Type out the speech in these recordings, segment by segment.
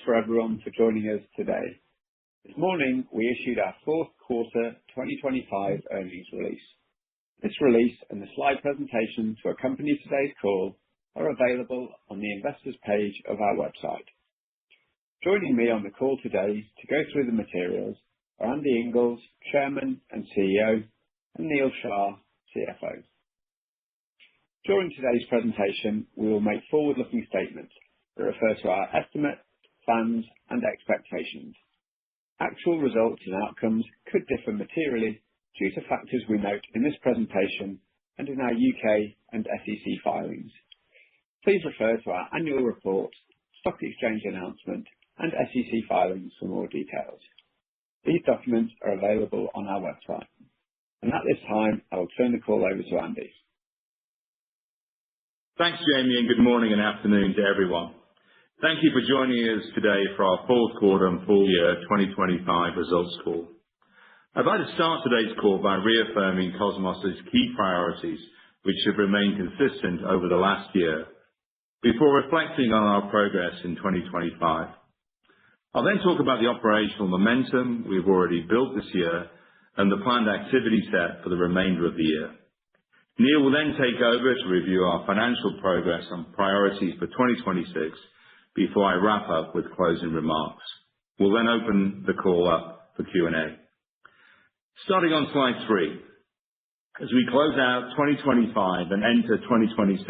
for everyone for joining us today. This morning, we issued our fourth quarter 2025 earnings release. This release and the slide presentation to accompany today's call are available on the investors page of our website. Joining me on the call today to go through the materials are Andy Inglis, Chairman and CEO, and Neil Shah, CFO. During today's presentation, we will make forward-looking statements that refer to our estimates, plans, and expectations. Actual results and outcomes could differ materially due to factors we note in this presentation and in our UK and SEC filings. Please refer to our annual report, stock exchange announcement, and SEC filings for more details. These documents are available on our website. And at this time, I will turn the call over to Andy. Thanks, Jamie, and good morning and afternoon to everyone. Thank you for joining us today for our fourth quarter and full year 2025 results call. I'd like to start today's call by reaffirming Kosmos's key priorities, which have remained consistent over the last year, before reflecting on our progress in 2025. I'll then talk about the operational momentum we've already built this year and the planned activity set for the remainder of the year. Neil will then take over to review our financial progress and priorities for 2026 before I wrap up with closing remarks. We'll then open the call up for Q&A. Starting on slide 3, as we close out 2025 and enter 2026,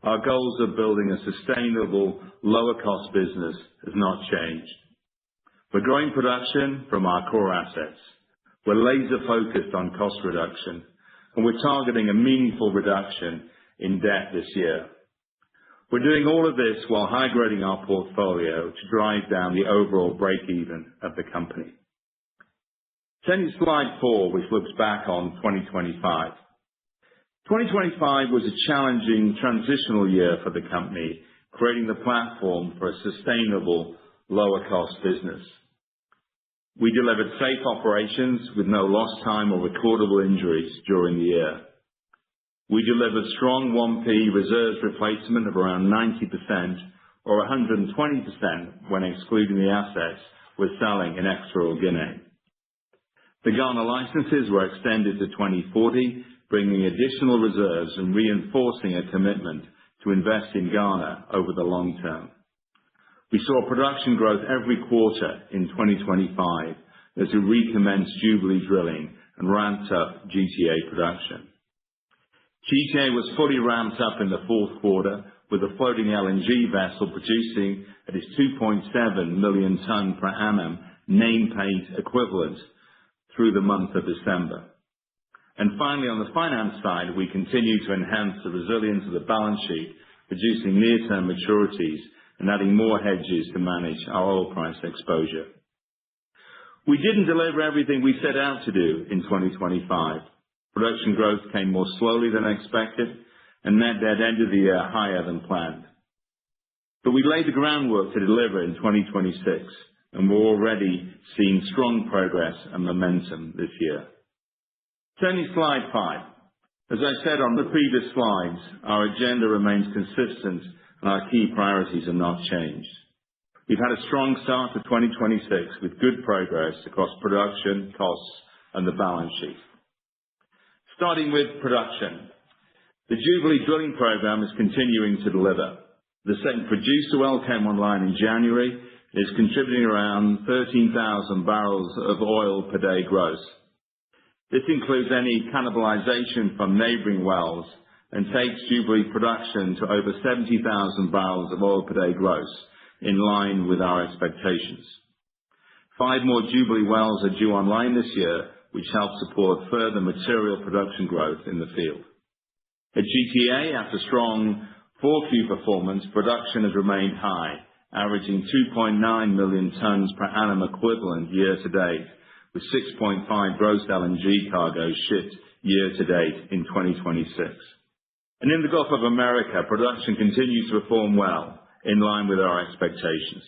our goals of building a sustainable, lower-cost business has not changed. We're growing production from our core assets. We're laser-focused on cost reduction, and we're targeting a meaningful reduction in debt this year. We're doing all of this while high-grading our portfolio to drive down the overall break-even of the company. Turning to slide 4, which looks back on 2025. 2025 was a challenging transitional year for the company, creating the platform for a sustainable, lower-cost business. We delivered safe operations with no lost time or recordable injuries during the year. We delivered strong 1P reserves replacement of around 90% or 120% when excluding the assets we're selling in Equatorial Guinea. The Ghana licenses were extended to 2040, bringing additional reserves and reinforcing a commitment to invest in Ghana over the long term. We saw production growth every quarter in 2025 as we recommenced Jubilee drilling and ramped up GTA production. GTA was fully ramped up in the fourth quarter, with a floating LNG vessel producing at its 2.7 million ton per annum nameplate equivalent through the month of December. And finally, on the finance side, we continue to enhance the resilience of the balance sheet, reducing near-term maturities and adding more hedges to manage our oil price exposure. We didn't deliver everything we set out to do in 2025. Production growth came more slowly than expected, and net debt ended the year higher than planned. But we laid the groundwork to deliver in 2026, and we're already seeing strong progress and momentum this year. Turning to slide 5. As I said on the previous slides, our agenda remains consistent and our key priorities have not changed. We've had a strong start to 2026 with good progress across production, costs, and the balance sheet. Starting with production. The Jubilee drilling program is continuing to deliver. The second producer well came online in January and is contributing around 13,000 barrels of oil per day gross. This includes any cannibalization from neighboring wells and takes Jubilee production to over 70,000 barrels of oil per day gross, in line with our expectations. 5 more Jubilee wells are due online this year, which helps support further material production growth in the field. At GTA, after strong 4Q performance, production has remained high, averaging 2.9 million tons per annum equivalent year to date, with 6.5 gross LNG cargoes shipped year to date in 2026. And in the Gulf of America, production continues to perform well, in line with our expectations.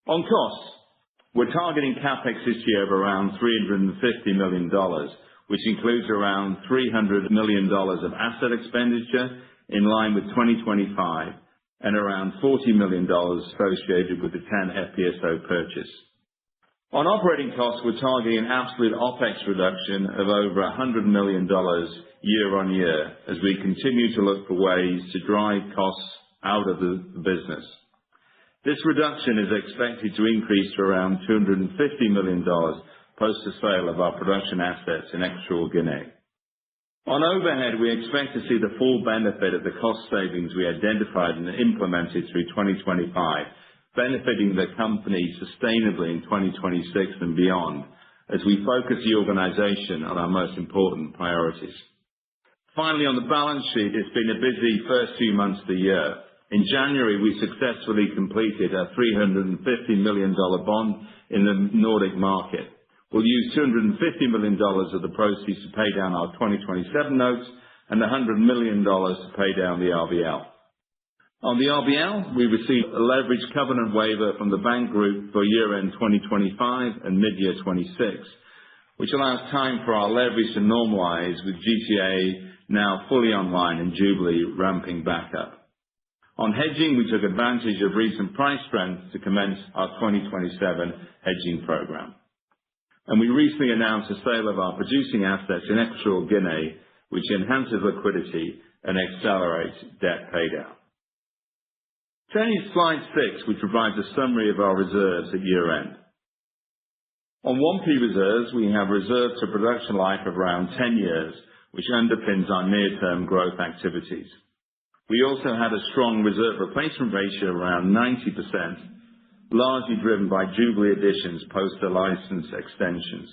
On costs, we're targeting CapEx this year of around $350 million, which includes around $300 million of asset expenditure in line with 2025 and around $40 million associated with the 10 FPSO purchase. On operating costs, we're targeting an absolute OpEx reduction of over $100 million year-on-year as we continue to look for ways to drive costs out of the business. This reduction is expected to increase to around $250 million post the sale of our production assets in Equatorial Guinea. On overhead, we expect to see the full benefit of the cost savings we identified and implemented through 2025, benefiting the company sustainably in 2026 and beyond as we focus the organization on our most important priorities. Finally, on the balance sheet, it's been a busy first 2 months of the year. In January, we successfully completed a $350 million bond in the Nordic market. We'll use $250 million of the proceeds to pay down our 2027 notes and $100 million to pay down the RBL. On the RBL, we received a leverage covenant waiver from the bank group for year-end 2025 and mid-year 26, which allows time for our leverage to normalize with GTA now fully online and Jubilee ramping back up. On hedging, we took advantage of recent price strength to commence our 2027 hedging program. And we recently announced the sale of our producing assets in Equatorial Guinea, which enhances liquidity and accelerates debt paydown. Turning to slide 6, which provides a summary of our reserves at year-end. On 1P reserves, we have reserves to production life of around 10 years, which underpins our near-term growth activities. We also had a strong reserve replacement ratio of around 90%, largely driven by Jubilee additions post the license extensions.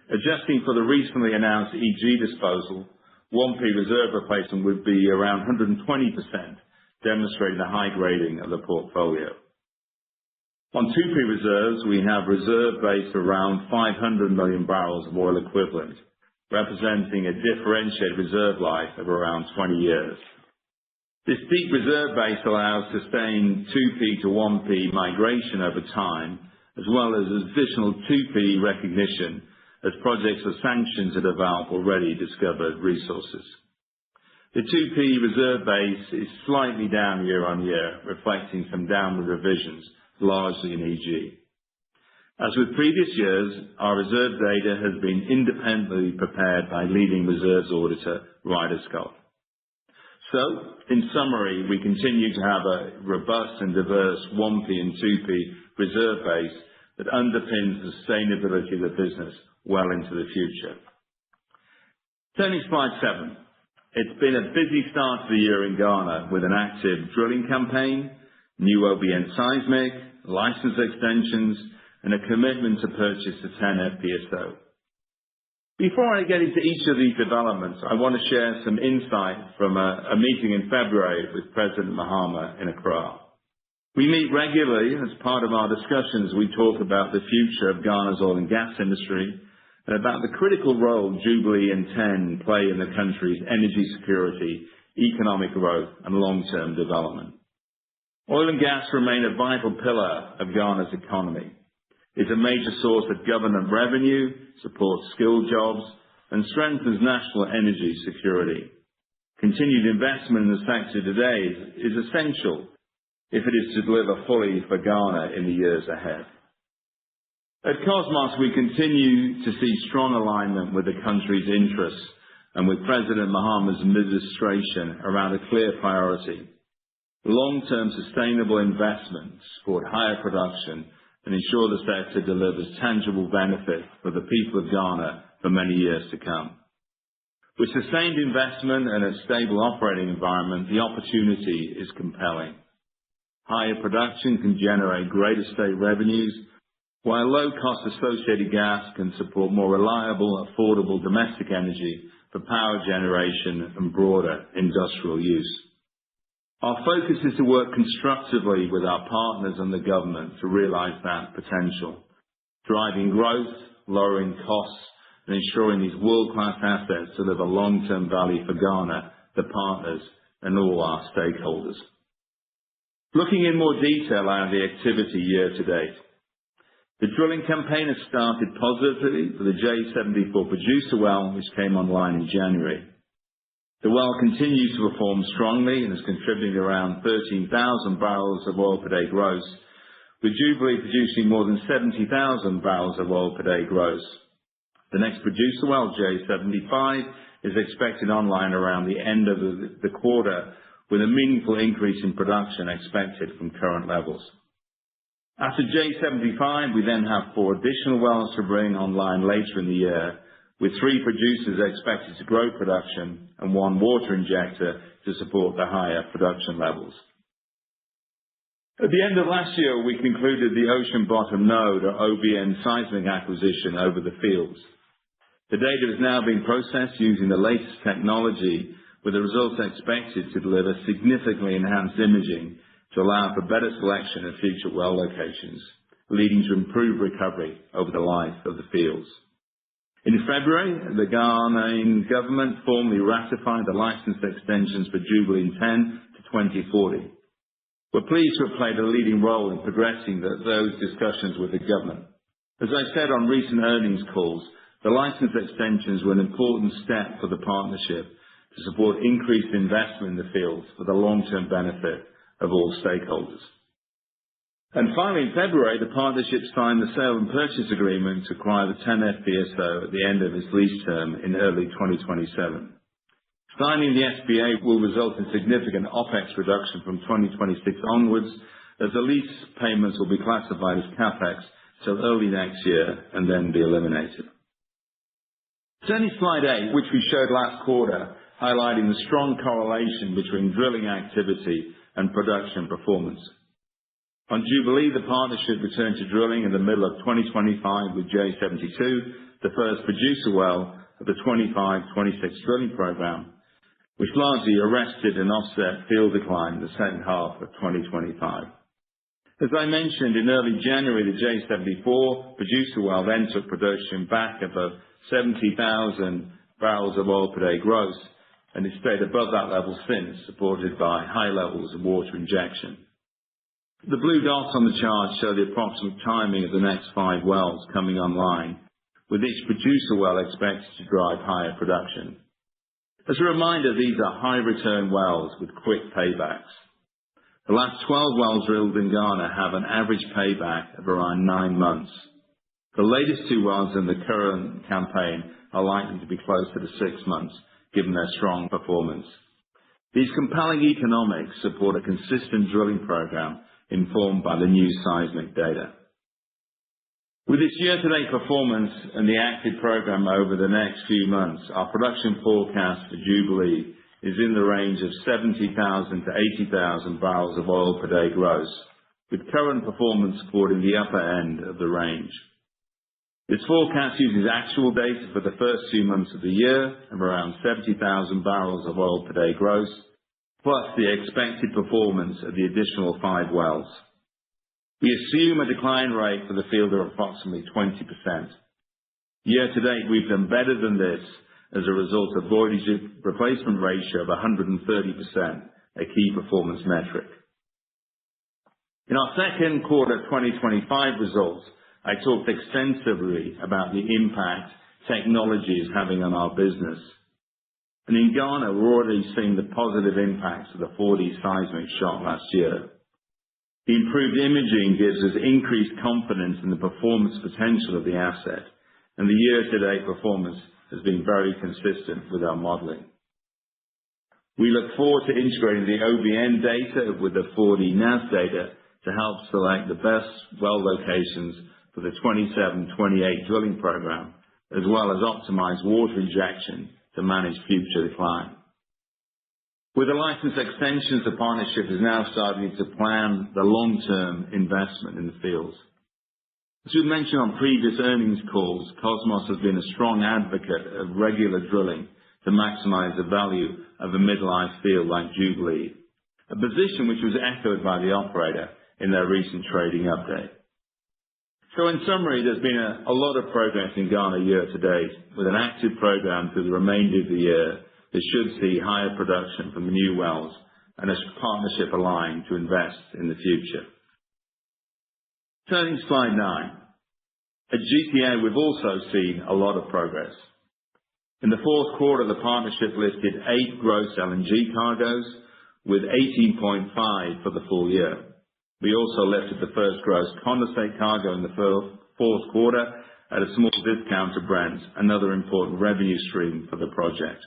Adjusting for the recently announced EG disposal, 1P reserve replacement would be around 120%, demonstrating the high grading of the portfolio. On 2P reserves, we have reserve base around 500 million barrels of oil equivalent, representing a differentiated reserve life of around 20 years. This deep reserve base allows sustained 2P to 1P migration over time, as well as additional 2P recognition as projects are sanctioned to develop already discovered resources. The 2P reserve base is slightly down year-on-year, reflecting some downward revisions, largely in EG. As with previous years, our reserve data has been independently prepared by leading reserves auditor, Ryder Scott. So, in summary, we continue to have a robust and diverse 1P and 2P reserve base that underpins the sustainability of the business well into the future. Turning to slide 7. It's been a busy start to the year in Ghana with an active drilling campaign, new OBN seismic, license extensions, and a commitment to purchase the 10 FPSO. Before I get into each of these developments, I want to share some insight from a meeting in February with President Mahama in Accra. We meet regularly. As part of our discussions, we talk about the future of Ghana's oil and gas industry and about the critical role Jubilee and TEN play in the country's energy security, economic growth, and long-term development. Oil and gas remain a vital pillar of Ghana's economy. It's a major source of government revenue, supports skilled jobs, and strengthens national energy security. Continued investment in the sector today is essential if it is to deliver fully for Ghana in the years ahead. At Kosmos, we continue to see strong alignment with the country's interests and with President Mahama's administration around a clear priority: long-term sustainable investment to support higher production and ensure the sector delivers tangible benefit for the people of Ghana for many years to come. With sustained investment and a stable operating environment, the opportunity is compelling. Higher production can generate greater state revenues, while low-cost associated gas can support more reliable, affordable domestic energy for power generation and broader industrial use. Our focus is to work constructively with our partners and the government to realize that potential, driving growth, lowering costs, and ensuring these world-class assets deliver long-term value for Ghana, the partners, and all our stakeholders. Looking in more detail at the activity year to date. The drilling campaign has started positively with the J74 producer well, which came online in January. The well continues to perform strongly and is contributing around 13,000 barrels of oil per day gross, with Jubilee producing more than 70,000 barrels of oil per day gross. The next producer well, J75, is expected online around the end of the quarter, with a meaningful increase in production expected from current levels. After J75, we then have 4 additional wells to bring online later in the year, with 3 producers expected to grow production and 1 water injector to support the higher production levels. At the end of last year, we concluded the Ocean Bottom Node, or OBN, seismic acquisition over the fields. The data is now being processed using the latest technology, with the results expected to deliver significantly enhanced imaging to allow for better selection of future well locations, leading to improved recovery over the life of the fields. In February, the Ghanaian government formally ratified the license extensions for Jubilee 10 to 2040. We're pleased to have played a leading role in progressing those discussions with the government. As I said on recent earnings calls, the license extensions were an important step for the partnership to support increased investment in the fields for the long-term benefit of all stakeholders. And finally, in February, the partnership signed the sale and purchase agreement to acquire the 10 FPSO at the end of its lease term in early 2027. Signing the SPA will result in significant OPEX reduction from 2026 onwards, as the lease payments will be classified as CAPEX till early next year and then be eliminated. Turning to slide 8, which we showed last quarter, highlighting the strong correlation between drilling activity and production performance. On Jubilee, the partnership returned to drilling in the middle of 2025 with J72, the first producer well of the 25-26 drilling program, which largely arrested and offset field decline in the second half of 2025. As I mentioned, in early January, the J74 producer well then took production back above 70,000 barrels of oil per day gross, and it stayed above that level since, supported by high levels of water injection. The blue dots on the chart show the approximate timing of the next 5 wells coming online, with each producer well expected to drive higher production. As a reminder, these are high-return wells with quick paybacks. The last 12 wells drilled in Ghana have an average payback of around 9 months. The latest 2 wells in the current campaign are likely to be closer to 6 months, given their strong performance. These compelling economics support a consistent drilling program informed by the new seismic data. With its year-to-date performance and the active program over the next few months, our production forecast for Jubilee is in the range of 70,000 to 80,000 barrels of oil per day gross, with current performance supporting the upper end of the range. This forecast uses actual data for the first 2 months of the year of around 70,000 barrels of oil per day gross, plus the expected performance of the additional 5 wells. We assume a decline rate for the field of approximately 20%. Year to date, we've done better than this as a result of voidage replacement ratio of 130%, a key performance metric. In our second quarter 2025 results, I talked extensively about the impact technology is having on our business. And in Ghana, we're already seeing the positive impacts of the 4D seismic shot last year. The improved imaging gives us increased confidence in the performance potential of the asset, and the year-to-date performance has been very consistent with our modeling. We look forward to integrating the OBN data with the 4D NAS data to help select the best well locations for the 27-28 drilling program, as well as optimize water injection to manage future decline. With the license extensions, the partnership is now starting to plan the long-term investment in the fields. As we mentioned on previous earnings calls, Kosmos has been a strong advocate of regular drilling to maximize the value of a mid-life field like Jubilee, a position which was echoed by the operator in their recent trading update. So in summary, there's been a lot of progress in Ghana year to date, with an active program through the remainder of the year that should see higher production from the new wells and a partnership aligned to invest in the future. Turning to slide 9. At GTA, we've also seen a lot of progress. In the fourth quarter, the partnership lifted 8 gross LNG cargoes, with 18.5 for the full year. We also lifted the first gross condensate cargo in the fourth quarter at a small discount to Brent, another important revenue stream for the project.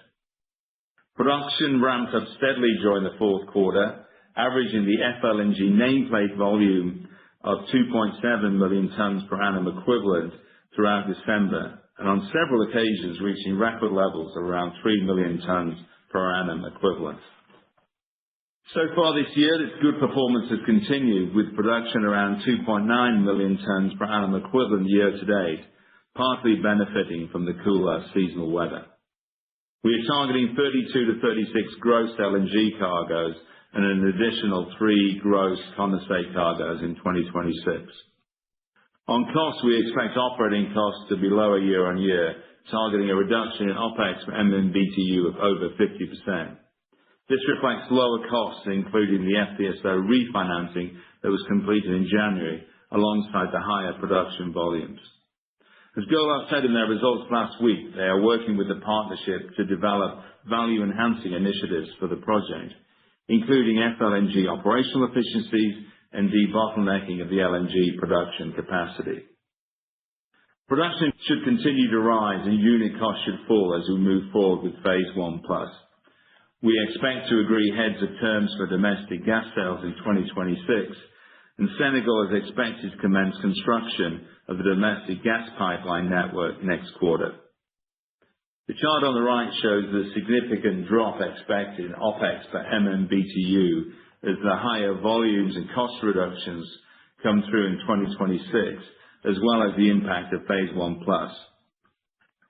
Production ramped up steadily during the fourth quarter, averaging the FLNG nameplate volume of 2.7 million tons per annum equivalent throughout December, and on several occasions reaching record levels of around 3 million tons per annum equivalent. So far this year, this good performance has continued, with production around 2.9 million tons per annum equivalent year to date, partly benefiting from the cooler seasonal weather. We are targeting 32 to 36 gross LNG cargoes and an additional 3 gross condensate cargoes in 2026. On costs, we expect operating costs to be lower year on year, targeting a reduction in OPEX per MMBTU of over 50%. This reflects lower costs, including the FPSO refinancing that was completed in January, alongside the higher production volumes. As Golar said in their results last week, they are working with the partnership to develop value-enhancing initiatives for the project, including FLNG operational efficiencies and debottlenecking of the LNG production capacity. Production should continue to rise and unit costs should fall as we move forward with Phase 1+. We expect to agree heads of terms for domestic gas sales in 2026, and Senegal is expected to commence construction of the domestic gas pipeline network next quarter. The chart on the right shows the significant drop expected in OPEX per MMBTU as the higher volumes and cost reductions come through in 2026, as well as the impact of Phase 1+.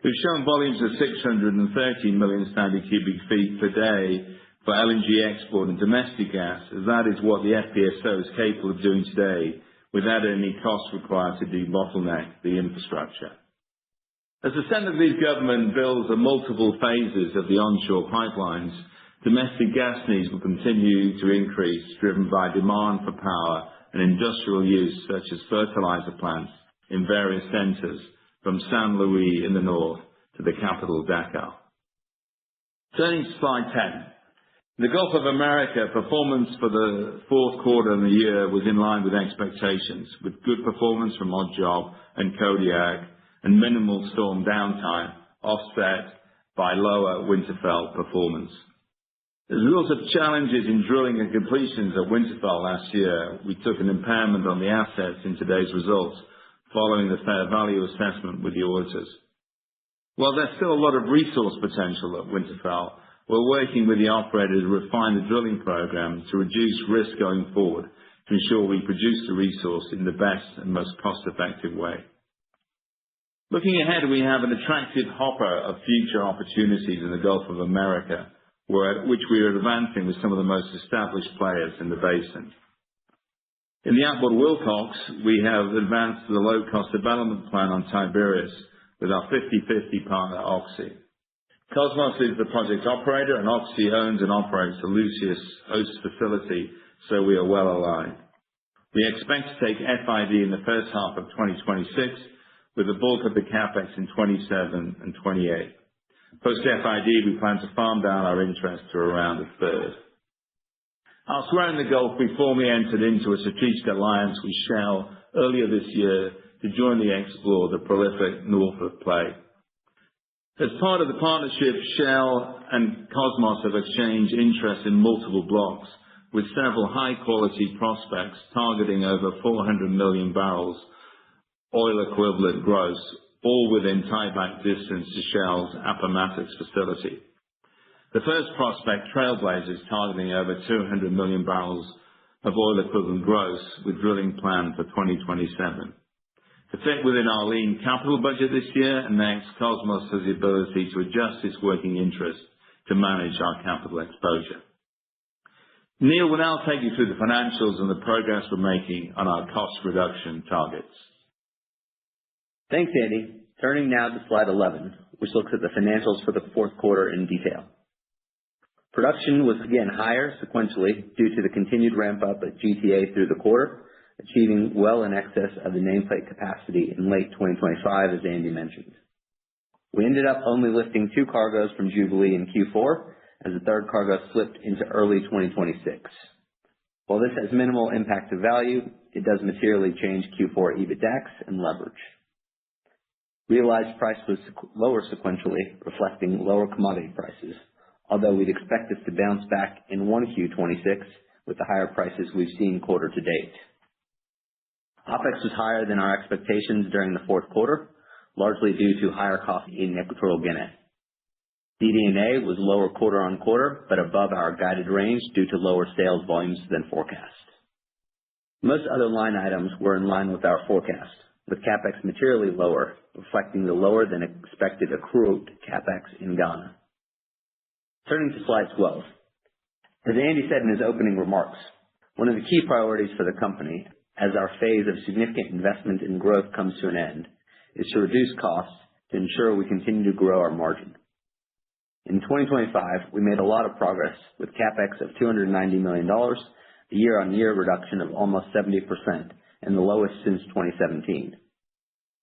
We've shown volumes of 630 million standard cubic feet per day for LNG export and domestic gas, as that is what the FPSO is capable of doing today, without any costs required to debottleneck the infrastructure. As the Senegalese government builds the multiple phases of the onshore pipelines, domestic gas needs will continue to increase, driven by demand for power and industrial use such as fertilizer plants in various centers, from San Luis in the north to the capital Dakar. Turning to slide 10. In the Gulf of America, performance for the fourth quarter of the year was in line with expectations, with good performance from Odd Job and Kodiak and minimal storm downtime, offset by lower Winterfell performance. As a result of challenges in drilling and completions at Winterfell last year, we took an impairment on the assets in today's results, following the fair value assessment with the auditors. While there's still a lot of resource potential at Winterfell, we're working with the operator to refine the drilling program to reduce risk going forward, to ensure we produce the resource in the best and most cost-effective way. Looking ahead, we have an attractive hopper of future opportunities in the Gulf of America, which we are advancing with some of the most established players in the basin. In the Atwood Wilcox, we have advanced the low-cost development plan on Tiberius with our 50/50 partner Oxy. Kosmos is the project operator, and Oxy owns and operates the Lucius host facility, so we are well aligned. We expect to take FID in the first half of 2026, with the bulk of the capex in 27 and 28. Post-FID, we plan to farm down our interest to around a third. Elsewhere in the Gulf, we formally entered into a strategic alliance with Shell earlier this year to jointly explore the prolific Norfolk play. As part of the partnership, Shell and Kosmos have exchanged interest in multiple blocks, with several high-quality prospects targeting over 400 million barrels oil equivalent gross, all within tieback distance to Shell's Appomattox facility. The first prospect, Trailblazer, is targeting over 200 million barrels of oil equivalent gross, with drilling planned for 2027. To fit within our lean capital budget this year and next, Kosmos has the ability to adjust its working interest to manage our capital exposure. Neil will now take you through the financials and the progress we're making on our cost reduction targets. Thanks, Andy. Turning now to slide 11, which looks at the financials for the fourth quarter in detail. Production was again higher sequentially due to the continued ramp-up at GTA through the quarter, achieving well in excess of the nameplate capacity in late 2025, as Andy mentioned. We ended up only lifting 2 cargoes from Jubilee in Q4 as the third cargo slipped into early 2026. While this has minimal impact to value, it does materially change Q4 EBITDAX and leverage. Realized price was lower sequentially, reflecting lower commodity prices, although we'd expect this to bounce back in 1Q26 with the higher prices we've seen quarter to date. OpEx was higher than our expectations during the fourth quarter, largely due to higher costs in Equatorial Guinea. DD&A was lower quarter-on-quarter, but above our guided range due to lower sales volumes than forecast. Most other line items were in line with our forecast, with CapEx materially lower, reflecting the lower than expected accrued CapEx in Ghana. Turning to slide 12. As Andy said in his opening remarks, one of the key priorities for the company, as our phase of significant investment in growth comes to an end, is to reduce costs to ensure we continue to grow our margin. In 2025, we made a lot of progress with CapEx of $290 million, a year-on-year reduction of almost 70% and the lowest since 2017.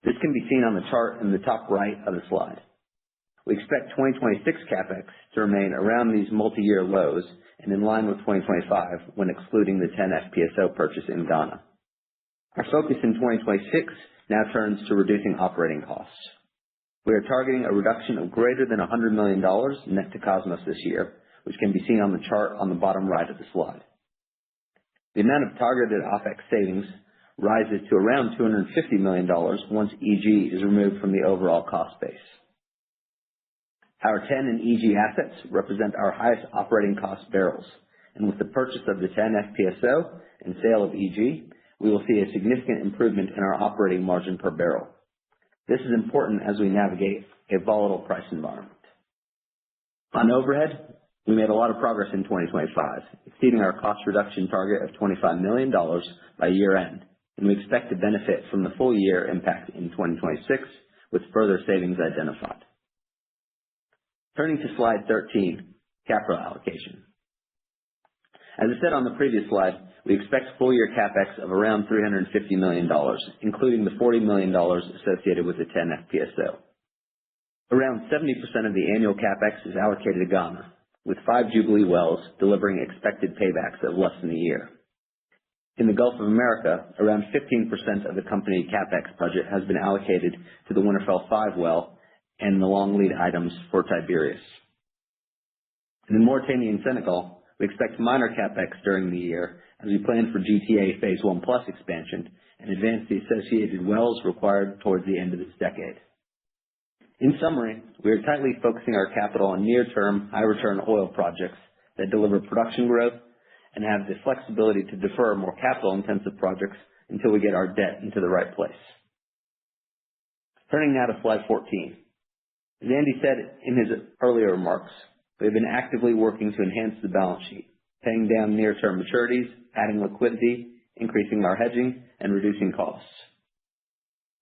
This can be seen on the chart in the top right of the slide. We expect 2026 CapEx to remain around these multi-year lows and in line with 2025 when excluding the 10 FPSO purchase in Ghana. Our focus in 2026 now turns to reducing operating costs. We are targeting a reduction of greater than $100 million net to Kosmos this year, which can be seen on the chart on the bottom right of the slide. The amount of targeted OpEx savings rises to around $250 million once EG is removed from the overall cost base. Our 10 and EG assets represent our highest operating cost barrels, and with the purchase of the 10 FPSO and sale of EG, we will see a significant improvement in our operating margin per barrel. This is important as we navigate a volatile price environment. On overhead, we made a lot of progress in 2025, exceeding our cost reduction target of $25 million by year-end, and we expect to benefit from the full year impact in 2026 with further savings identified. Turning to slide 13, capital allocation. As I said on the previous slide, we expect full year CapEx of around $350 million, including the $40 million associated with the 10 FPSO. Around 70% of the annual CapEx is allocated to Ghana, with 5 Jubilee wells delivering expected paybacks of less than a year. In the Gulf of America, around 15% of the company CapEx budget has been allocated to the Winterfell 5 well and the long lead items for Tiberius. In Mauritania and Senegal, we expect minor CapEx during the year as we plan for GTA Phase 1 Plus expansion and advance the associated wells required towards the end of this decade. In summary, we are tightly focusing our capital on near-term, high-return oil projects that deliver production growth and have the flexibility to defer more capital-intensive projects until we get our debt into the right place. Turning now to slide 14. As Andy said in his earlier remarks, we have been actively working to enhance the balance sheet, paying down near-term maturities, adding liquidity, increasing our hedging, and reducing costs.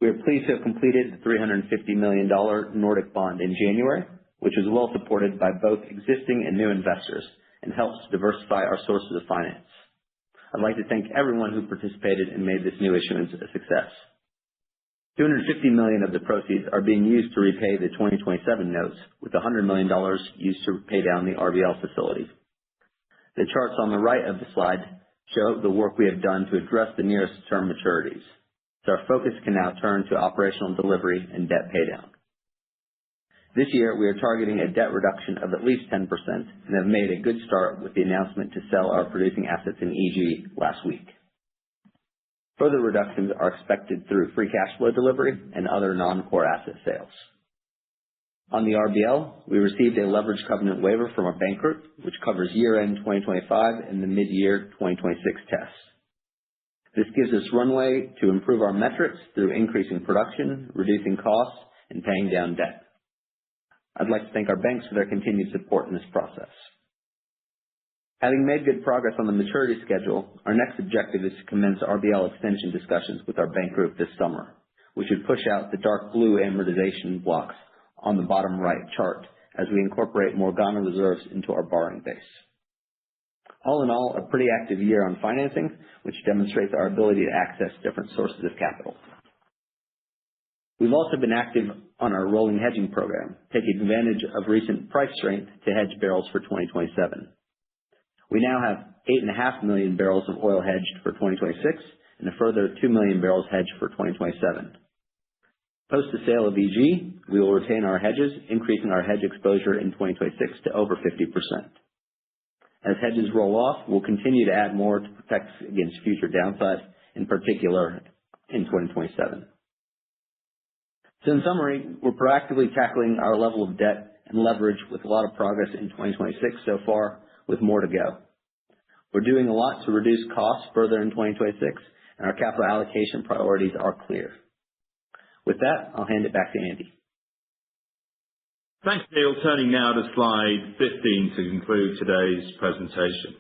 We are pleased to have completed the $350 million Nordic bond in January, which was well supported by both existing and new investors and helps diversify our sources of finance. I'd like to thank everyone who participated and made this new issuance a success. $250 million of the proceeds are being used to repay the 2027 notes, with $100 million used to pay down the RBL facility. The charts on the right of the slide show the work we have done to address the nearest term maturities, so our focus can now turn to operational delivery and debt paydown. This year, we are targeting a debt reduction of at least 10% and have made a good start with the announcement to sell our producing assets in EG last week. Further reductions are expected through free cash flow delivery and other non-core asset sales. On the RBL, we received a leverage covenant waiver from our bank group, which covers year-end 2025 and the mid-year 2026 tests. This gives us runway to improve our metrics through increasing production, reducing costs, and paying down debt. I'd like to thank our banks for their continued support in this process. Having made good progress on the maturity schedule, our next objective is to commence RBL extension discussions with our bank group this summer, which would push out the dark blue amortization blocks on the bottom right chart as we incorporate more Ghana reserves into our borrowing base. All in all, a pretty active year on financing, which demonstrates our ability to access different sources of capital. We've also been active on our rolling hedging program, taking advantage of recent price strength to hedge barrels for 2027. We now have 8.5 million barrels of oil hedged for 2026 and a further 2 million barrels hedged for 2027. Post the sale of EG, we will retain our hedges, increasing our hedge exposure in 2026 to over 50%. As hedges roll off, we'll continue to add more to protect against future downside, in particular in 2027. So in summary, we're proactively tackling our level of debt and leverage with a lot of progress in 2026 so far, with more to go. We're doing a lot to reduce costs further in 2026, and our capital allocation priorities are clear. With that, I'll hand it back to Andy. Thanks, Neil. Turning now to slide 15 to conclude today's presentation.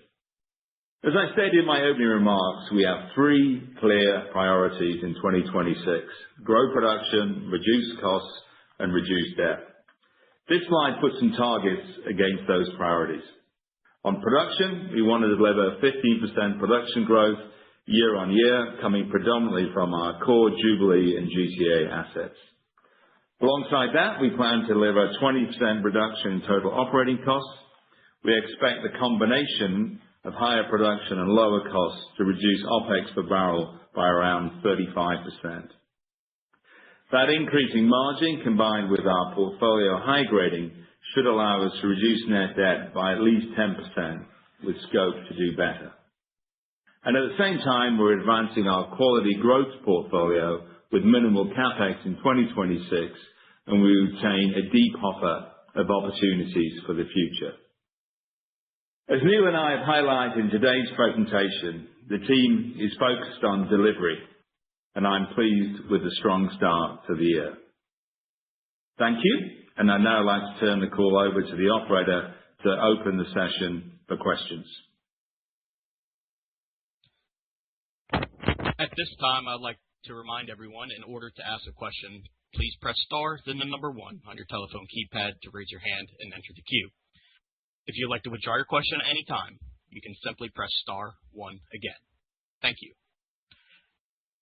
As I stated in my opening remarks, we have three clear priorities in 2026: grow production, reduce costs, and reduce debt. This slide puts some targets against those priorities. On production, we want to deliver 15% production growth year on year, coming predominantly from our core Jubilee and GTA assets. Alongside that, we plan to deliver a 20% reduction in total operating costs. We expect the combination of higher production and lower costs to reduce OPEX per barrel by around 35%. That increasing margin, combined with our portfolio high grading, should allow us to reduce net debt by at least 10%, with scope to do better. And at the same time, we're advancing our quality growth portfolio with minimal CapEx in 2026, and we retain a deep hopper of opportunities for the future. As Neil and I have highlighted in today's presentation, the team is focused on delivery, and I'm pleased with the strong start to the year. Thank you, and I'd now like to turn the call over to the operator to open the session for questions. At this time, I'd like to remind everyone, in order to ask a question, please press star, then the number 1 on your telephone keypad to raise your hand and enter the queue. If you'd like to withdraw your question at any time, you can simply press star 1 again. Thank you.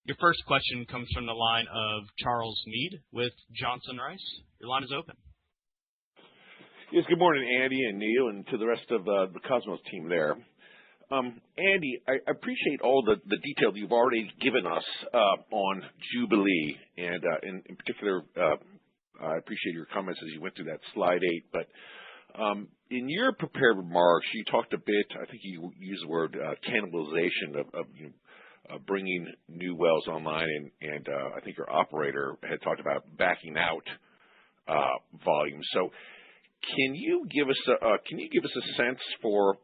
Your first question comes from the line of Charles Meade with Johnson Rice. Your line is open. Yes, good morning, Andy and Neil, and to the rest of the Kosmos team there. Andy, I appreciate all the detail you've already given us on Jubilee, and in particular, I appreciate your comments as you went through that slide 8. But in your prepared remarks, you talked a bit, I think you used the word cannibalization of bringing new wells online, and I think your operator had talked about backing out volume. So can you give us a sense for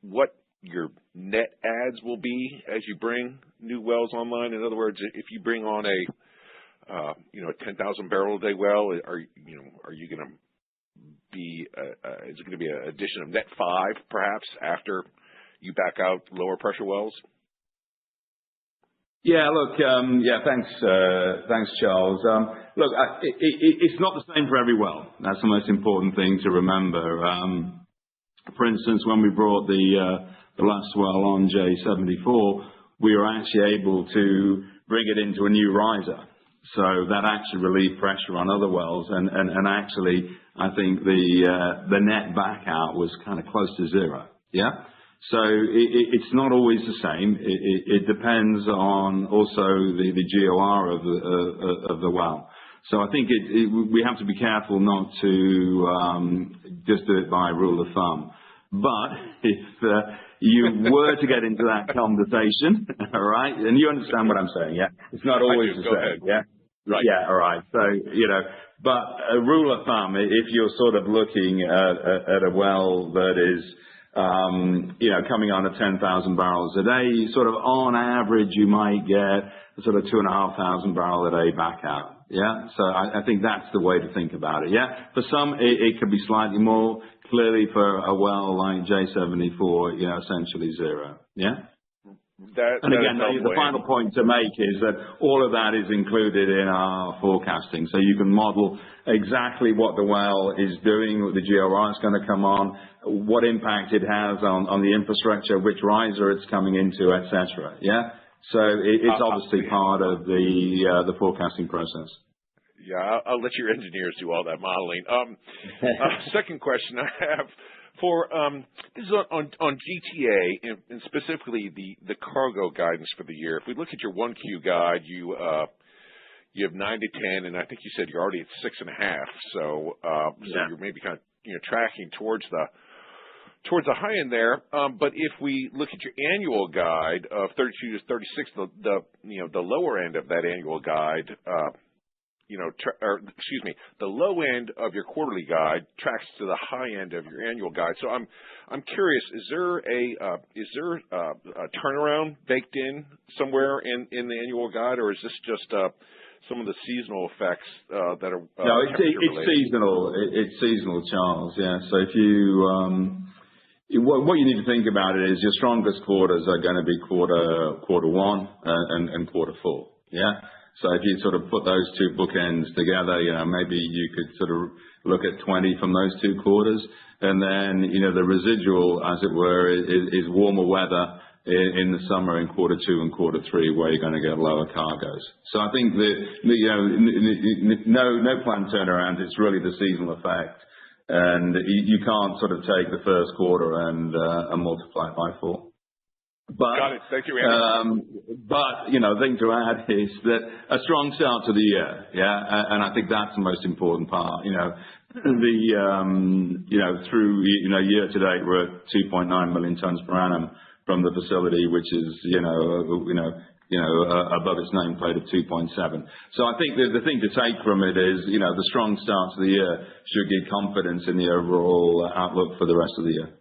what your net adds will be as you bring new wells online? In other words, if you bring on a 10,000 barrel a day well, are you going to be is it going to be an addition of net 5 perhaps after you back out lower pressure wells? Yeah, look, thanks, Charles. Look, it's not the same for every well. That's the most important thing to remember. For instance, when we brought the last well on J74, we were actually able to bring it into a new riser. So that actually relieved pressure on other wells, and actually, I think the net back out was kind of close to zero. Yeah. So it's not always the same. It depends on also the GOR of the well. So I think we have to be careful not to just do it by rule of thumb. But if you were to get into that conversation, all right, and you understand what I'm saying, yeah? It's not always the same, yeah? Right. Yeah, all right. So, but a rule of thumb, if you're sort of looking at a well that is, coming on at 10,000 barrels a day, sort of on average, you might get a sort of 2,500 barrel a day back out. Yeah. So I think that's the way to think about it. Yeah. For some, it could be slightly more. Clearly, for a well like J74, essentially zero. Yeah. And again, the final point to make is that all of that is included in our forecasting. So you can model exactly what the well is doing, what the GOR is going to come on, what impact it has on the infrastructure, which riser it's coming into, etc. Yeah. So it's obviously part of the forecasting process. Yeah, I'll let your engineers do all that modeling. Second question I have for this is on GTA and specifically the cargo guidance for the year. If we look at your 1Q guide, you have 9 to 10, and I think you said you're already at 6.5. So you're maybe kind of tracking towards the high end there. But if we look at your annual guide of 32 to 36, the lower end of that annual guide, the low end of your quarterly guide tracks to the high end of your annual guide. So I'm curious, is there a turnaround baked in somewhere in the annual guide, or is this just some of the seasonal effects that are no, it's seasonal. It's seasonal, Charles. Yeah. So if you what you need to think about it is your strongest quarters are going to be quarter one and quarter four. Yeah. So if you sort of put those two bookends together, maybe you could sort of look at 20 from those two quarters, and then the residual, as it were, is warmer weather in the summer in quarter two and quarter three, where you're going to get lower cargoes. So I think no planned turnaround. It's really the seasonal effect, and you can't sort of take the first quarter and multiply it by 4. But, got it. Thank you, Andy. But the thing to add is that a strong start to the year, yeah, and I think that's the most important part. Through year to date, we're at 2.9 million tons per annum from the facility, which is above its nameplate of 2.7. So I think the thing to take from it is the strong start to the year should give confidence in the overall outlook for the rest of the year.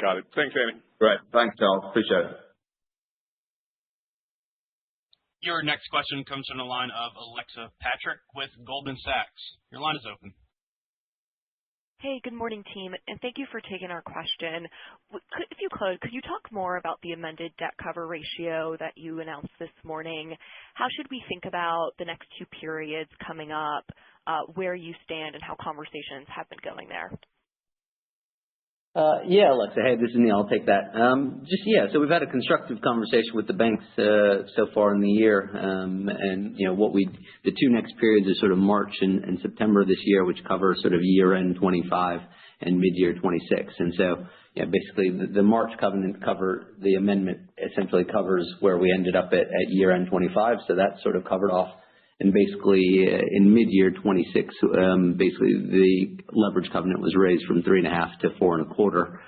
Got it. Thanks, Andy. Great. Thanks, Charles. Appreciate it. Your next question comes from the line of Alexa Patrick with Goldman Sachs. Your line is open. Hey, good morning, team, and thank you for taking our question. If you could you talk more about the amended debt cover ratio that you announced this morning? How should we think about the next 2 periods coming up, where you stand and how conversations have been going there? Yeah, Alexa. Hey, this is Neil. I'll take that. So we've had a constructive conversation with the banks so far in the year, and the 2 next periods are sort of March and September this year, which cover sort of year-end 25 and mid-year 26. And so, basically the March covenant the amendment essentially covers where we ended up at year-end 25, so that's sort of covered off. And basically, in mid-year 26, basically the leverage covenant was raised from 3.5 to 4.25,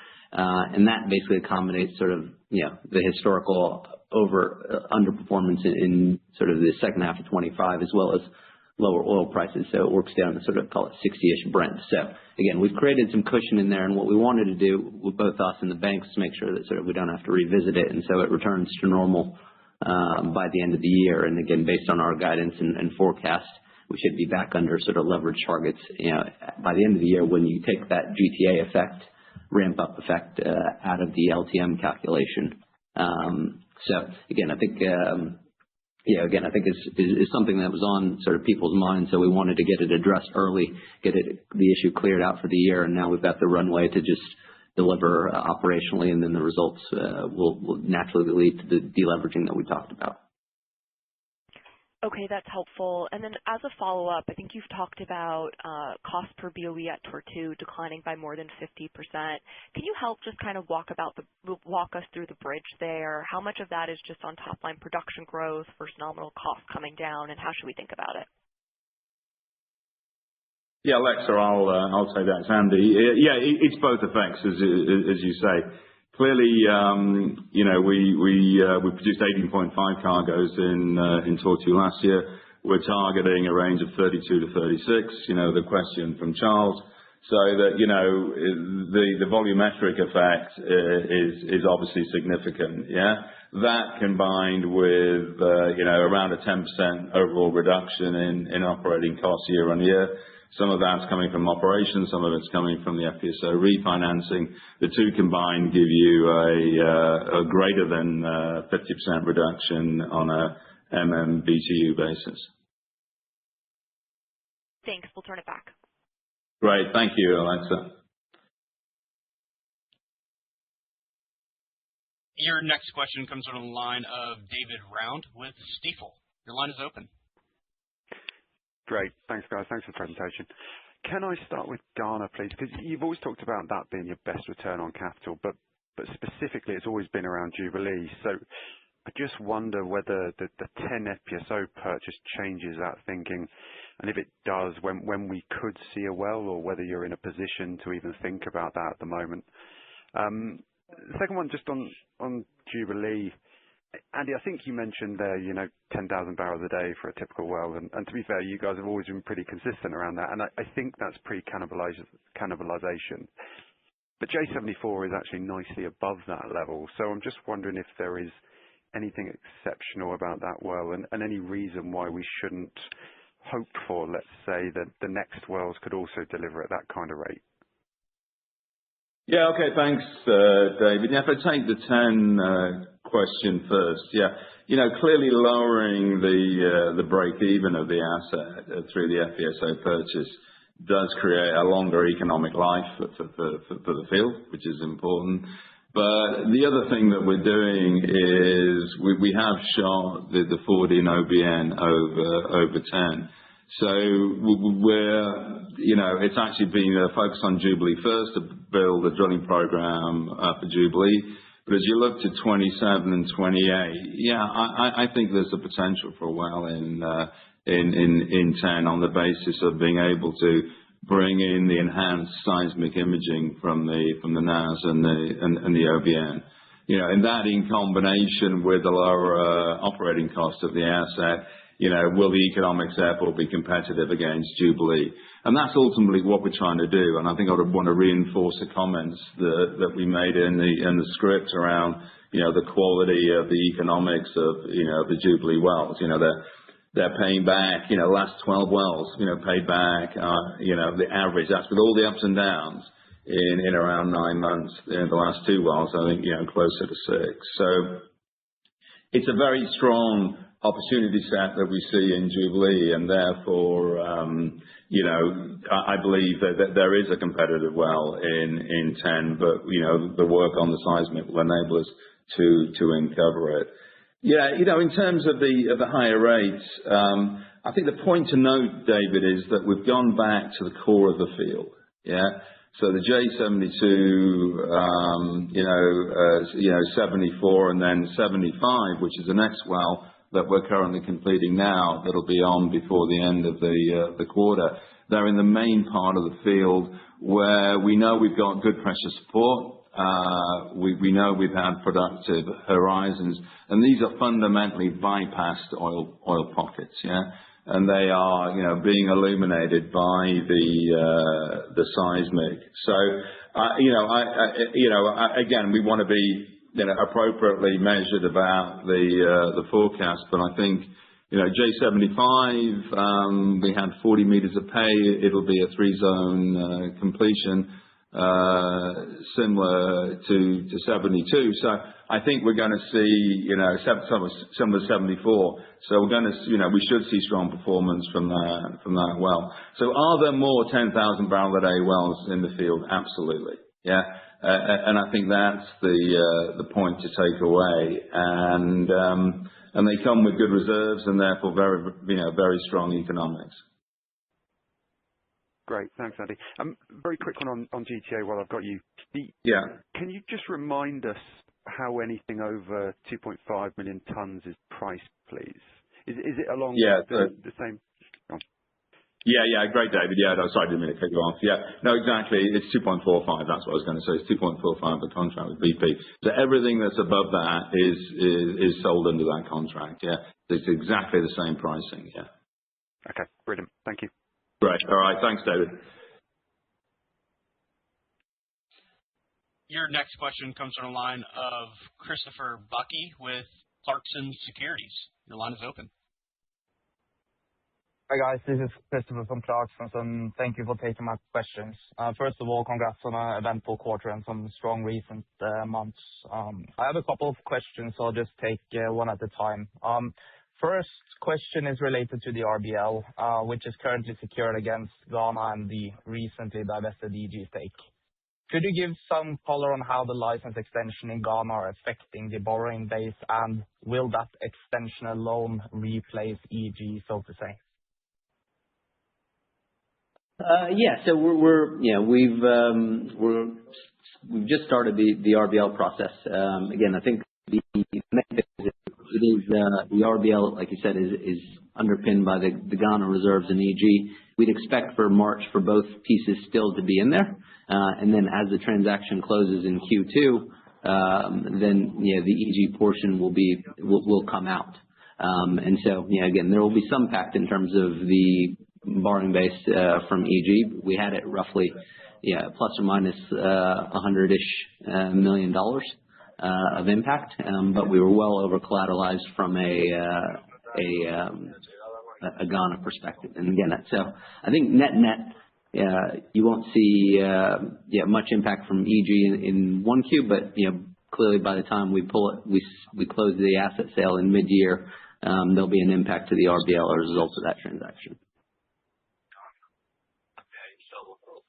and that basically accommodates sort of the historical underperformance in sort of the second half of 25, as well as lower oil prices. So it works down to sort of call it 60-ish Brent. So again, we've created some cushion in there, and what we wanted to do with both us and the banks to make sure that sort of we don't have to revisit it, and so it returns to normal by the end of the year. And again, based on our guidance and forecast, we should be back under sort of leverage targets, by the end of the year when you take that GTA effect, ramp up effect, out of the LTM calculation. So again, I think it's something that was on sort of people's minds. So we wanted to get it addressed early, the issue cleared out for the year. And now we've got the runway to just deliver operationally, and then the results will naturally lead to the deleveraging that we talked about. Okay, that's helpful. And then as a follow-up, I think you've talked about cost per BOE at Tortue declining by more than 50%. Can you help just kind of walk us through the bridge there? How much of that is just on top-line production growth versus nominal cost coming down, and how should we think about it? Yeah, Alexa, I'll say that, Andy. Yeah, it's both effects, as you say. Clearly, we produced 18.5 cargoes in Tortue last year. We're targeting a range of 32 to 36. The question from Charles. So that the volumetric effect is obviously significant. Yeah, that combined with around a 10% overall reduction in operating costs year on year. Some of that's coming from operations, some of it's coming from the FPSO refinancing. The two combined give you a greater than 50% reduction on a MMBTU basis. Thanks. We'll turn it back. Great. Thank you, Alexa. Your next question comes from the line of David Round with Stifel. Your line is open. Great. Thanks, guys. Thanks for the presentation. Can I start with Ghana, please? Because you've always talked about that being your best return on capital, but specifically, it's always been around Jubilee. So I just wonder whether the 10 FPSO purchase changes that thinking, and if it does, when we could see a well, or whether you're in a position to even think about that at the moment. The second one, just on Jubilee. Andy, I think you mentioned there, 10,000 barrels a day for a typical well. And to be fair, you guys have always been pretty consistent around that. And I think that's pre-cannibalization. But J74 is actually nicely above that level. So I'm just wondering if there is anything exceptional about that well, and any reason why we shouldn't hope for, let's say, that the next wells could also deliver at that kind of rate. Yeah, okay, thanks, David. Yeah, if I take the 10 question first, clearly lowering the break-even of the asset through the FPSO purchase does create a longer economic life for the field, which is important. But the other thing that we're doing is we have shot the 40 and OBN over 10. So it's actually been a focus on Jubilee first to build a drilling program for Jubilee. But as you look to 27 and 28, I think there's a potential for a well in 10 on the basis of being able to bring in the enhanced seismic imaging from the NAS and the OBN. And that in combination with the lower operating cost of the asset, will the economics therefore be competitive against Jubilee? And that's ultimately what we're trying to do. And I think I would want to reinforce the comments that we made in the script around, the quality of the economics of, the Jubilee wells. They're paying back, last 12 wells, paid back, the average. That's with all the ups and downs in around 9 months. The last 2 wells, I think, closer to 6. So it's a very strong opportunity set that we see in Jubilee, and therefore, I believe that there is a competitive well in 10, but, the work on the seismic will enable us to uncover it. Yeah, in terms of the higher rates, I think the point to note, David, is that we've gone back to the core of the field. Yeah. So the J72, 74 and then 75, which is the next well that we're currently completing now, that'll be on before the end of the quarter. They're in the main part of the field where we know we've got good pressure support. We know we've had productive horizons, and these are fundamentally bypassed oil pockets, and they are, being illuminated by the seismic. So, again, we want to be, appropriately measured about the forecast, but I think, J75, we had 40 meters of pay. It'll be a 3-zone completion, similar to 72. So I think we're going to see, some of the 74. So we're going to, we should see strong performance from that well. So are there more 10,000 barrel a day wells in the field? Absolutely. Yeah. And I think that's the point to take away. And they come with good reserves and therefore very strong economics. Great. Thanks, Andy. Very quick one on GTA while I've got you. Can you just remind us how anything over 2.5 million tons is priced, please? Is it along the same? Yeah, great, David. Yeah, no, sorry, I didn't mean to cut you off. Yeah, no, exactly. It's 2.45. That's what I was going to say. It's 2.45 the contract with BP. So everything that's above that is sold under that contract. Yeah, it's exactly the same pricing. Yeah. Okay, brilliant. Thank you. Great. All right. Thanks, David. Your next question comes from the line of Christopher Bucky with Clarkson Securities. Your line is open. Hi guys, this is Christopher from Clarkson, and thank you for taking my questions. First of all, congrats on an eventful quarter and some strong recent months. I have a couple of questions, so I'll just take one at a time. First question is related to the RBL, which is currently secured against Ghana and the recently divested EG stake. Could you give some color on how the license extension in Ghana are affecting the borrowing base, and will that extension alone replace EG, so to say? Yeah. So we've just started the RBL process. Again, I think the main thing is the RBL, like you said, is underpinned by the Ghana reserves and EG. We'd expect for March for both pieces still to be in there. And then as the transaction closes in Q2, then the EG portion will come out. And so again, there will be some impact in terms of the borrowing base from EG. We had it roughly plus or minus $100-ish million of impact, but we were well over collateralized from a Ghana perspective. And again, so I think net you won't see much impact from EG in 1Q, but clearly by the time we close the asset sale in mid-year, there'll be an impact to the RBL as a result of that transaction.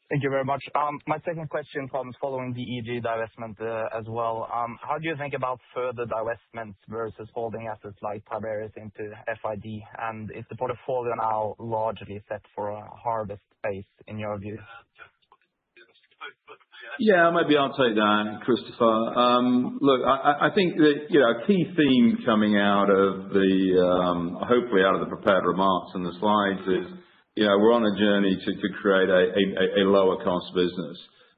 Thank you very much. My second question comes following the EG divestment as well. How do you think about further divestments versus holding assets like Tiberius into FID? And is the portfolio now largely set for a harvest phase in your view? Yeah, maybe I'll take that, Christopher. Look, I think that a key theme coming out of hopefully out of the prepared remarks and the slides is we're on a journey to create a lower cost business,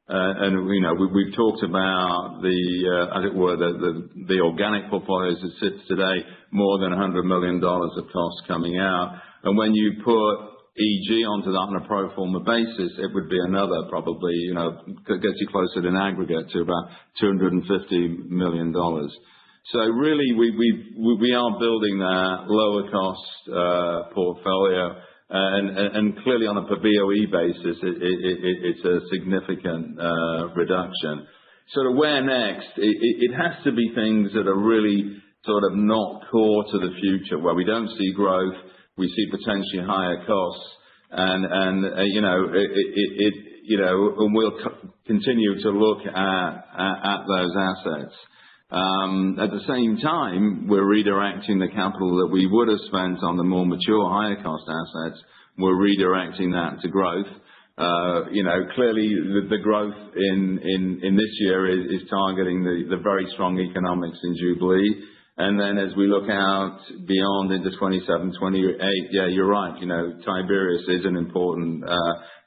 and we've talked about as it were the organic portfolio as it sits today, more than $100 million of costs coming out, and when you put EG onto that on a pro forma basis, it would be another probably gets you closer in aggregate to about $250 million. So really, we are building that lower cost portfolio. And clearly on a per BOE basis, it's a significant reduction. Sort of where next? It has to be things that are really sort of not core to the future, where we don't see growth, we see potentially higher costs, and we'll continue to look at those assets. At the same time, we're redirecting the capital that we would have spent on the more mature, higher cost assets. We're redirecting that to growth. Clearly the growth in this year is targeting the very strong economics in Jubilee. And then as we look out beyond into 27, 28, yeah, you're right. Tiberius is an important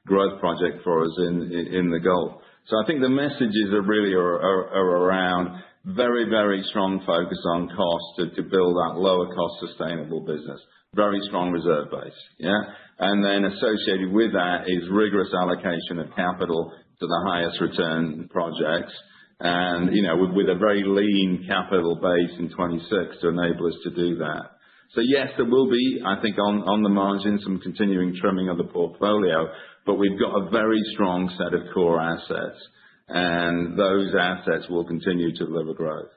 growth project for us in the Gulf. So I think the messages are really around very, very strong focus on cost to build that lower cost sustainable business. Very strong reserve base, yeah? And then associated with that is rigorous allocation of capital to the highest return projects. And, with a very lean capital base in 26 to enable us to do that. So yes, there will be, I think, on the margin, some continuing trimming of the portfolio, but we've got a very strong set of core assets. And those assets will continue to deliver growth.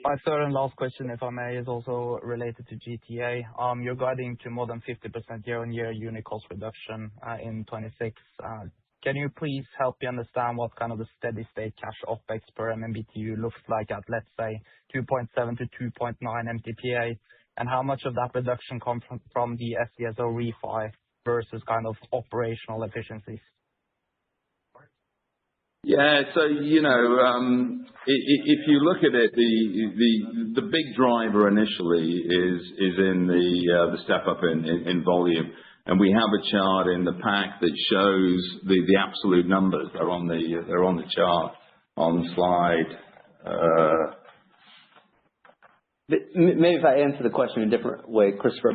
My third and last question, if I may, is also related to GTA. You're guiding to more than 50% year-on-year unit cost reduction in 26. Can you please help me understand what kind of the steady state cash OpEx per MMBtu looks like at, let's say, 2.7 to 2.9 MTPA, and how much of that reduction comes from the FPSO refi versus kind of operational efficiencies? Yeah, so if you look at it, the big driver initially is in the step up in volume, and we have a chart in the pack that shows the absolute numbers. They're on the chart on slide. Maybe if I answer the question in a different way, Christopher,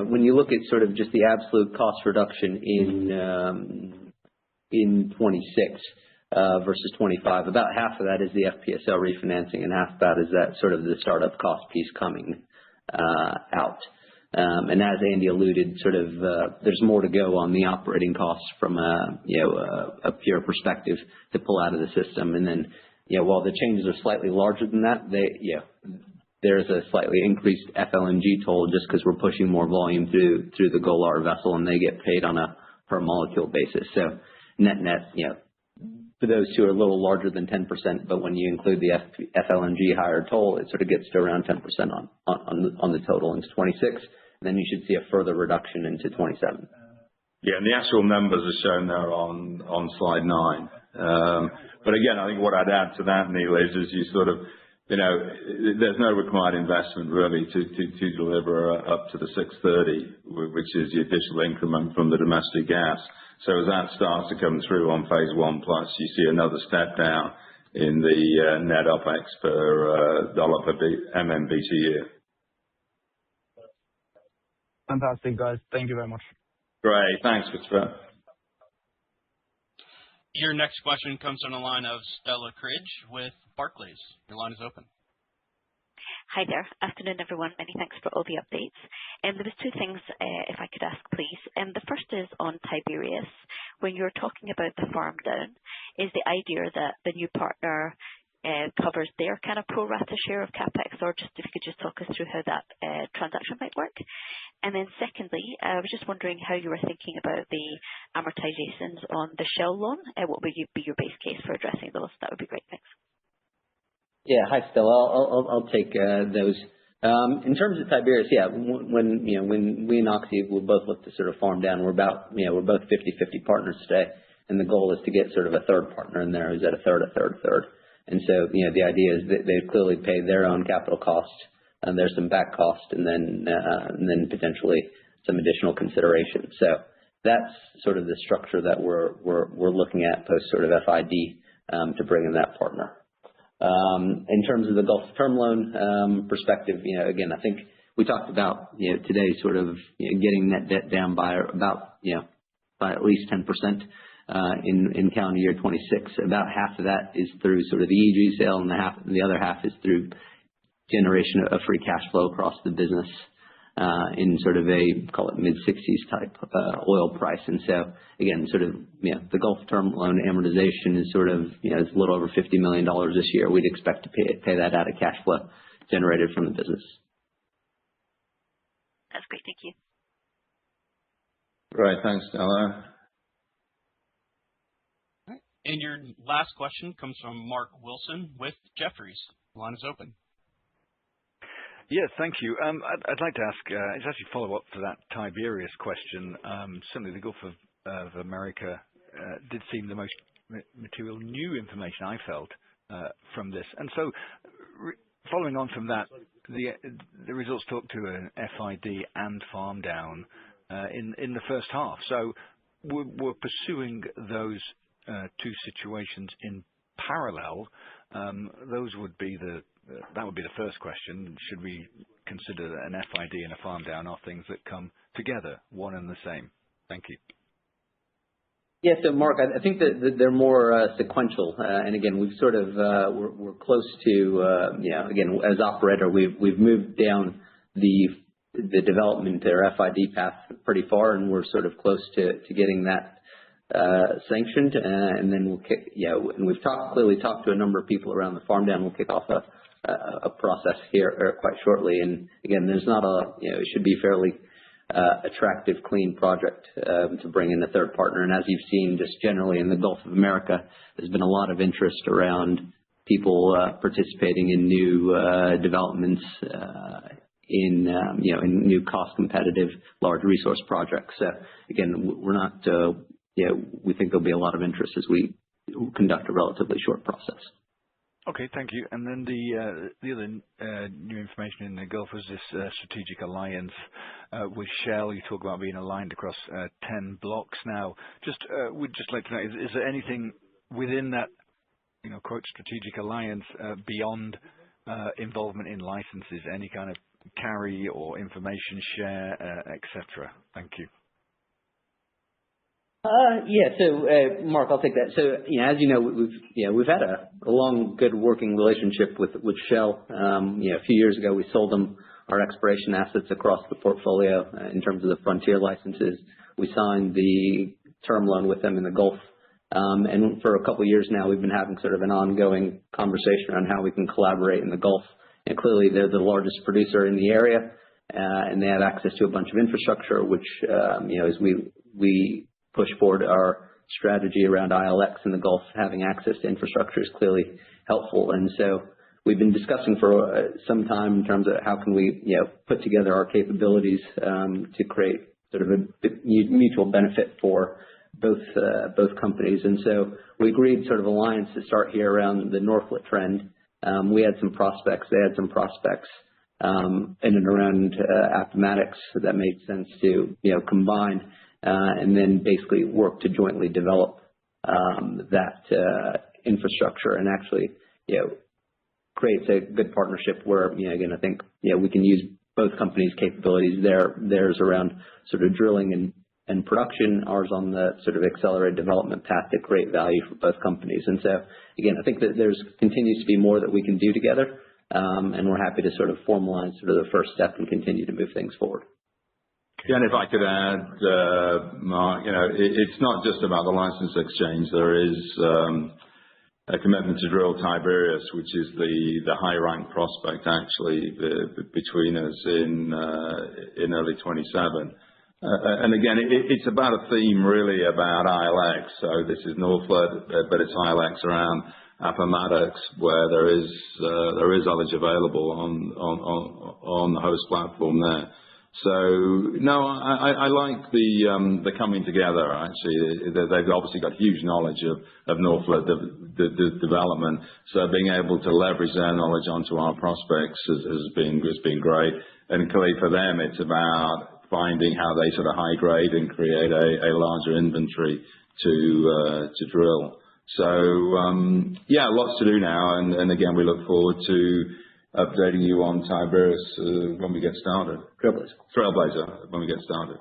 when you look at sort of just the absolute cost reduction in 26 versus 25, about half of that is the FPSO refinancing, and half of that is that sort of the startup cost piece coming out. And as Andy alluded, sort of there's more to go on the operating costs from a pure perspective to pull out of the system. And then while the changes are slightly larger than that, there's a slightly increased FLNG toll just because we're pushing more volume through the Golar vessel, and they get paid on a per molecule basis. So net, for those two are a little larger than 10%, but when you include the FLNG higher toll, it sort of gets to around 10% on the total into 26. then you should see a further reduction into 27. Yeah, and the actual numbers are shown there on slide 9. But again, I think what I'd add to that, Neil, is you sort of, there's no required investment really to deliver up to the 630, which is the additional increment from the domestic gas. So as that starts to come through on phase 1 plus, you see another step down in the net OpEx per dollar per MMBTU. Fantastic, guys. Thank you very much. Great. Thanks, Christopher. Your next question comes from the line of Stella Cridge with Barclays. Your line is open. Hi there. Afternoon, everyone. Many thanks for all the updates. There was 2 things, if I could ask, please. The first is on Tiberius. When you're talking about the farm down, is the idea that the new partner covers their kind of pro rata share of capex, or just if you could just talk us through how that transaction might work? And then secondly, I was just wondering how you were thinking about the amortizations on the Shell loan. What would be your base case for addressing those? That would be great. Thanks. Yeah. Hi, Stella. I'll take those. In terms of Tiberius, yeah, when we and Oxy will both look to sort of farm down, we're both 50/50 partners today, and the goal is to get sort of a third partner in there who's at a third. And so, the idea is that they clearly pay their own capital cost, and there's some back cost, and then potentially some additional consideration. So that's sort of the structure that we're looking at post sort of FID to bring in that partner. In terms of the Gulf term loan perspective, again, I think we talked about today sort of getting net debt down by about by at least 10%. In calendar year 26, about half of that is through sort of the EG sale, and the other half is through generation of free cash flow across the business in sort of a, call it mid-60s type oil price. And so again, sort of the Gulf term loan amortization is sort of it's a little over $50 million this year. We'd expect to pay that out of cash flow generated from the business. That's great. Thank you. Great. Thanks, Stella. And your last question comes from Mark Wilson with Jefferies. The line is open. Yes, thank you. I'd like to ask, it's actually follow up to that Tiberius question. Certainly the Gulf of America did seem the most material new information I felt from this. And so following on from that, the results talk to an FID and farm down in the first half. So we're pursuing those 2 situations in parallel. Those would be that would be the first question. Should we consider that an FID and a farm down are things that come together, one and the same? Thank you. Yeah, so Mark, I think that they're more sequential, and again, we've sort of we're close to again, as operator, we've moved down the development or FID path pretty far, and we're sort of close to getting that sanctioned, and then and we've clearly talked to a number of people around the farm down. We'll kick off a process here quite shortly, and again, there's not it should be fairly attractive, clean project to bring in a third partner. And as you've seen, just generally in the Gulf of America, there's been a lot of interest around people participating in new developments in new cost competitive large resource projects. So again, we're not we think there'll be a lot of interest as we conduct a relatively short process. Okay, thank you. And then the other new information in the Gulf was this strategic alliance with Shell. You talk about being aligned across 10 blocks now. We'd just like to know, is there anything within that, quote, strategic alliance beyond involvement in licenses, any kind of carry or information share, etc.? Thank you. Yeah. So, Mark, I'll take that. So, as you know, we've had a long, good working relationship with Shell. A few years ago, we sold them our exploration assets across the portfolio in terms of the frontier licenses. We signed the term loan with them in the Gulf. And for a couple of years now, we've been having sort of an ongoing conversation on how we can collaborate in the Gulf. And clearly, they're the largest producer in the area, and they have access to a bunch of infrastructure, which, as we push forward our strategy around ILX in the Gulf, having access to infrastructure is clearly helpful. And so we've been discussing for some time in terms of how can we, put together our capabilities to create sort of a mutual benefit for both companies. And so we agreed sort of alliance to start here around the Norphlet trend. We had some prospects, they had some prospects in and around Appomattox that made sense to combine and then basically work to jointly develop that infrastructure and actually creates a good partnership where again I think we can use both companies' capabilities. Theirs around sort of drilling and production, ours on the sort of accelerated development path to create value for both companies. And so again, I think that there's continues to be more that we can do together, and we're happy to sort of formalize sort of the first step and continue to move things forward. Yeah, and if I could add, Mark, it's not just about the license exchange. There is a commitment to drill Tiberius, which is the high-rank prospect actually between us in early 27. And again, it's about a theme really about ILX. So this is Norphlet, but it's ILX around Appomattox, where there is knowledge available on the host platform there. So no, I like the coming together. Actually, they've obviously got huge knowledge of Norphlet the development. So being able to leverage their knowledge onto our prospects has been great. And clearly for them, it's about finding how they sort of high grade and create a larger inventory to drill. So yeah, lots to do now. And again, we look forward to updating you on Tiberius when we get started. Trailblazer when we get started.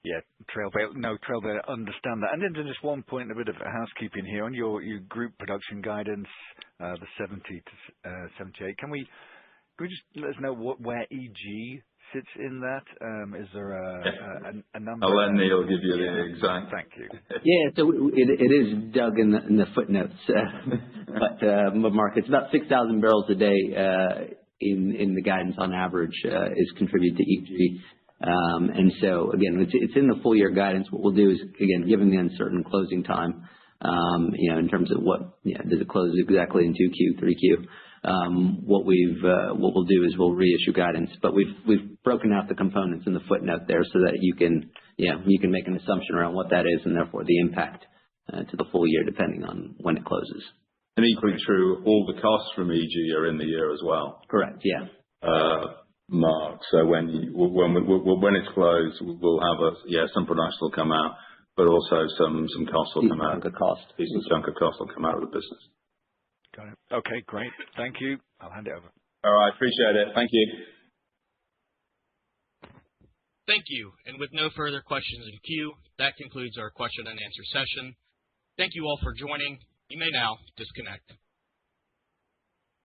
Yeah, Trailblazer, understand that. And then just one point, a bit of housekeeping here on your group production guidance, the 70 to 78. Can we just let us know where EG sits in that? Is there a number? I'll let Neil give you the exact. Thank you. Yeah, so it is dug in the footnotes, but Mark, it's about 6,000 barrels a day in the guidance on average is contributed to EG. And so again, it's in the full year guidance. What we'll do is, again, given the uncertain closing time, in terms of does it close exactly in 2Q, 3Q? What we'll do is we'll reissue guidance, but we've broken out the components in the footnote there so that you can make an assumption around what that is and therefore the impact to the full year depending on when it closes. And equally true, all the costs from EG are in the year as well. Correct. Yeah. Mark. So when it's closed, we'll have some production will come out, but also some costs will come out. Decent chunk of cost will come out of the business. Got it. Okay, great. Thank you. I'll hand it over. All right, appreciate it. Thank you. Thank you. And with no further questions in queue, that concludes our question and answer session. Thank you all for joining. You may now disconnect.